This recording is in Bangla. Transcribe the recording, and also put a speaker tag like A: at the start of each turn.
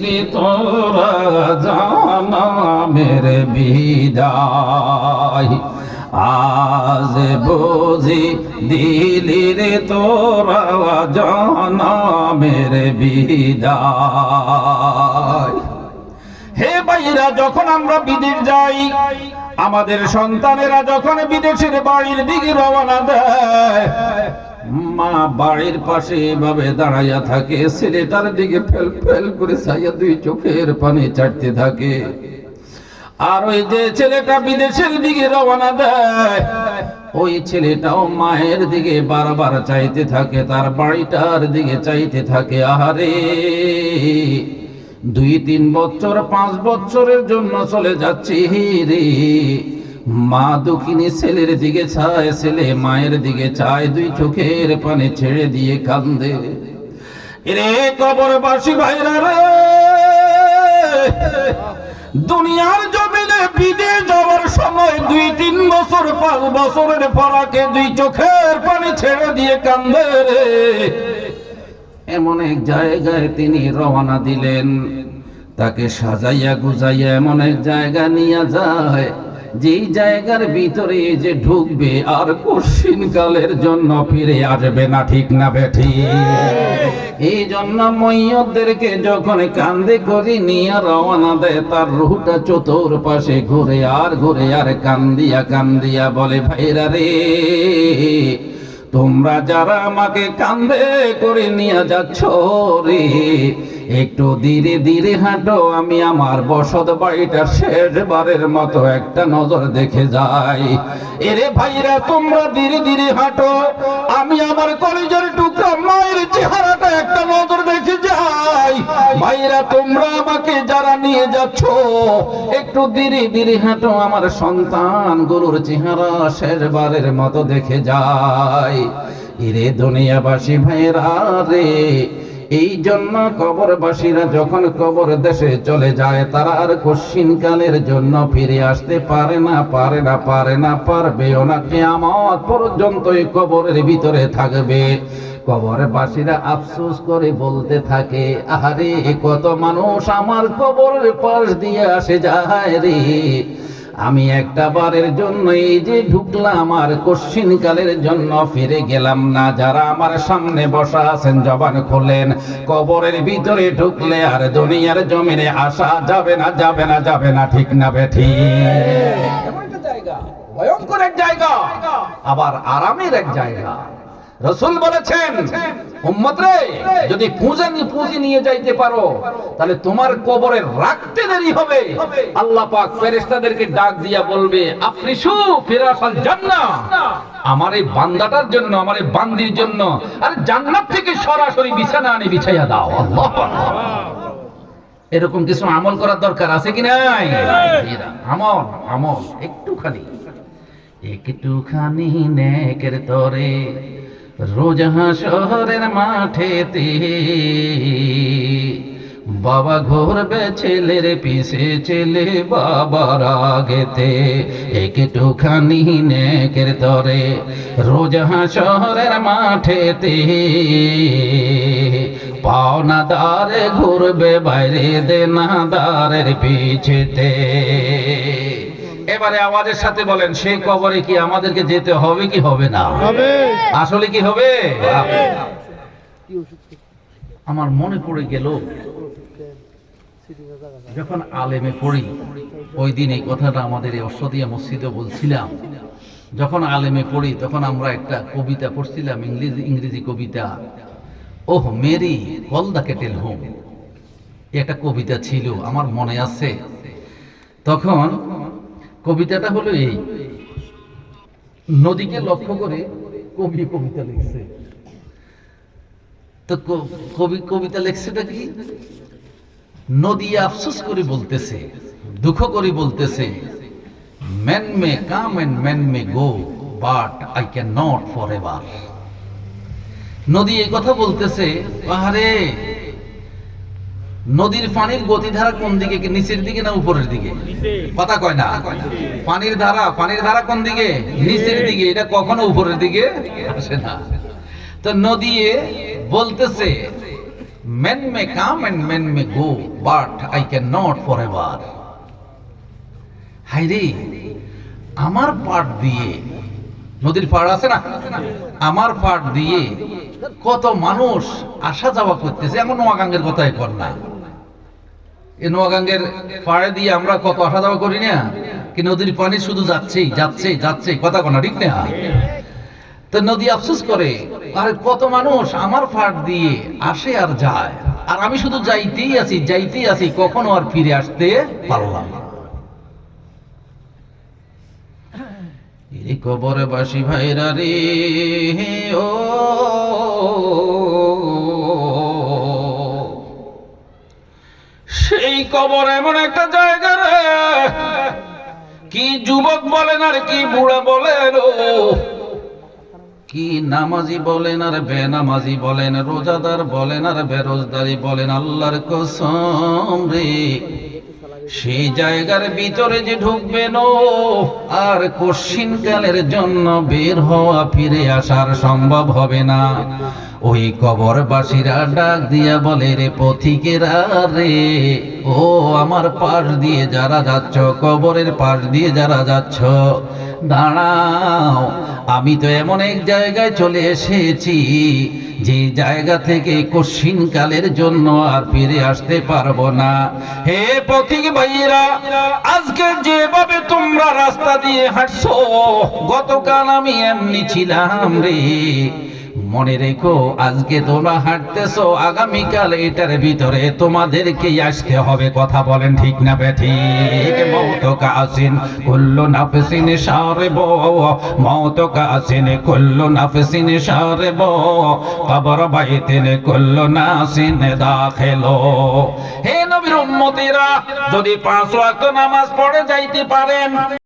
A: রে তোরা জানা মেরে বিদায় আজ বুঝি দিলি রে তোরা জানা মেরে বিদায়। হে ভাইরা, যখন আমরা বিদেশ যাই, আমাদের সন্তানেরা যখন বিদেশের বাড়ির দিকে রওনা দেয়, মা বাড়ির পাশে এভাবে দাঁড়াইয়া থাকে, ছেলেটার দিকে ফেল ফেল করে চাইয়া দুই চোখের পানি ছাড়তে থাকে। আর ওই যে ছেলেটা বিদেশের দিকে রওনা দেয়, ওই ছেলেটাও মায়ের দিকে বারবার চাইতে থাকে, তার বাড়িটার দিকে চাইতে থাকে। আহারে, 2-3 বছর 5 বছরের জন্য চলে যাচ্ছি রে। মা দুঃখিনী ছেলের দিকে চায়, ছেলে মায়ের দিকে চায়, দুই চোখের পানি ছেড়ে দিয়ে কান্দে। রে কবরবাসী ভাইরা রে, দুনিয়ার জমিনে বিদেশ যাওয়ার সময় 2-3 বছর 5 বছরের ফারাকে দুই চোখের পানি ছেড়ে দিয়ে কান্দে রে। এমন এক জায়গায় তিনি রওনা দিলেন, তাকে সাজাইয়া গুজাইয়া এমন এক জায়গা নিয়ে যায়, যেই জায়গার ভিতরে যে ঢুকবে আর কঠিন কালের জন্য ফিরে আসবে না। ঠিক না বেঠি? এই জন্য মইয়তদেরকে যখন কান্দে করে নিয়ে রওনা দেয়, তার রুহটা চতুর্পাশে ঘুরে আর কান্দিয়া কান্দিয়া বলে, ভাইরা রে, তোমরা যারা আমাকে কান্দে করে নিয়ে যাচ্ছ রে, একটু ধীরে ধীরে হাঁটো, আমি আমার বসত বাড়িটা শেষবারের মতো একটা নজর দেখে যাই। এরে ভাইরা, তোমরা ধীরে ধীরে হাঁটো, আমি আমার কলেজের টুকরা মায়ের চেহারাটা একটা নজর দেখে যাই। ভাইরা, তোমরা আমাকে যারা নিয়ে যাচ্ছ, একটু ধীরে ধীরে হাঁটো, আমার সন্তান গুলোর চেহারা শেষবারের মতো দেখে যাই। এরে দুনিয়াবাসী ভাইরা রে, এই জন্য কবরবাসীরা যখন কবর দেশে চলে যায়, তারা আর কঠিন কালের জন্য ফিরে আসতে পারে না, পারবেও না। কিয়ামত পর্যন্ত এই কবরের ভিতরে থাকবে। কবরবাসীরা আফসোস করে বলতে থাকে, আহারে, কত মানুষ আমার কবরের পাশ দিয়ে আসে যায় রে, আমি একটা বারের জন্য এই যে ঢুকলাম আর কঠিন কালের জন্য ফিরে গেলাম না। যারা আমার সামনে বসা আছেন, জবান খোলেন, কবরের ভিতরে ঢুকলে আর দুনিয়ার জমিনে আসা যাবে না, যাবে না, যাবে না। ঠিক না বেঠি? এমন একটা জায়গা, ভয়ঙ্কর এক জায়গা, আবার আরামের এক জায়গা। রাসূল বলেছেন, উম্মত রে, যদি পুঁজি নিয়ে যাইতে পারো, তাহলে তোমার কবরে রাখতে দেরি হবে। আল্লাহ পাক ফেরেশতাদেরকে ডাক দিয়া বলবে, আফরিশু ফিরাশাল জান্নাহ, আমার এই বান্দাটার জন্য, আমার এই বান্দির জন্য আর জান্নাত থেকে সরাসরি বিছানা আনি বিছাইয়া দাও। আল্লাহু আকবার। এরকম কিছু আমল করার দরকার আছে কি নাই? আমল একটুখানি নেকের তরে রোজ হাসরের মাঠেতে বাবা ঘুরবে ছেলের পিছে, ছেলে বাবার আগেতে। একটুখানি নেকের তরে রোজ হাসরের মাঠেতে পাওনাদারে ঘুরবে বাইরে দেনাদারের পিছেতে। এবারে আওয়াজের সাথে বলেন, সেই কবরে কি আমাদেরকে যেতে হবে কি হবে না? আসলে কি হবে? আমার মনে পড়ে গেল, যখন আলেমে পড়ি, ওই দিন এই কথাটা আমাদের অশ্বদিয়া মসজিদে বলছিলাম। যখন আলেমে পড়ি তখন আমরা একটা কবিতা পড়ছিলাম, ইংরেজি কবিতা, oh Mary call the cattle home, একটা কবিতা ছিল, আমার মনে আছে। তখন কবিতাটা হলো এই, নদীকে লক্ষ্য করে কবি কবিতা লিখছে। তো কবিতা লিখছেটা কি? নদী আফসোস করে বলতেছে, দুঃখ করে বলতেছে, man may come and man may go, but I can not for ever. নদী এই কথা বলতেছে, আহারে, নদীর পানির গতিধারা কোন দিকে, নিচের দিকে না উপরের দিকে? কথা কয় না। পানির ধারা কোন দিকে? নিচের দিকে। এটা কখনো উপরের দিকে আসে না। তো নদী বলতেছে, Men may come and men may go, but I cannot forever. হায়রে, আমার পাট দিয়ে, নদীর পাড় আছে না, আমার পাট দিয়ে কত মানুষ আসা যাওয়া করতেছে। এমন নোয়াগাঙ্গের কথাই কর না, এই নোয়াগাঙ্গের পাড়ে দিয়ে আমরা কত আসা যাওয়া করি না, কি নদীর পানি শুধু যাচ্ছেই যাচ্ছেই যাচ্ছেই, কথা কনা ঠিক না? তো নদী আফসোস করে, আর কত মানুষ আমার পাট দিয়ে আসে আর যায়, আর আমি শুধু যাইতেই আছি, কখনো আর ফিরে আসতে পারলাম না। এই কবরে বাসি ভাইরা রে, ও সেই কবর এমন একটা জায়গা রে, কি যুবক বলেন আর কি বুড়া বলেন, কি নামাজি বলেন আর বেনামাজি বলেন, রোজাদার বলেন আর বেরোজদারি বলেন, আল্লাহর কসম রে, সেই জায়গার ভিতরে যে ঢুকবেন আর কশিন কালের জন্য বের হওয়া ফিরে আসার সম্ভব হবে না। ওই কবরবাসীরা ডাক দিয়া বলে, রে পথিকেরা রে, ও আমার পাশ দিয়ে যারা যাচ্ছ, কবরের পাশ দিয়ে যারা যাচ্ছ, দাঁড়াও, আমি তো এমন এক জায়গায় চলে এসেছি যে জায়গা থেকে কশিন কালের জন্য আর ফিরে আসতে পারবো না। হে পথিক ভাইয়েরা, আজকে যেভাবে তোমরা রাস্তা দিয়ে হাঁটছো, গতকাল আমি এমনি ছিলাম রে। মনে রেখো, আজকে তোমরা হাঁটতেছো, আগামীকাল এটার ভিতরে তোমাদেরকেই আসতে হবে। কথা বলেন ঠিক না বেঠিক? মওত কাসিন কুল্লু নাফসিন শারিব, মওত কাসিন কুল্লু নাফসিন শারিব, কবর বাইতিন কুল্লু নাসিন দাখিলো। হে নবীর উম্মতিরা, যদি 5 ওয়াক্ত নামাজ পড়ে যাইতে পারেন,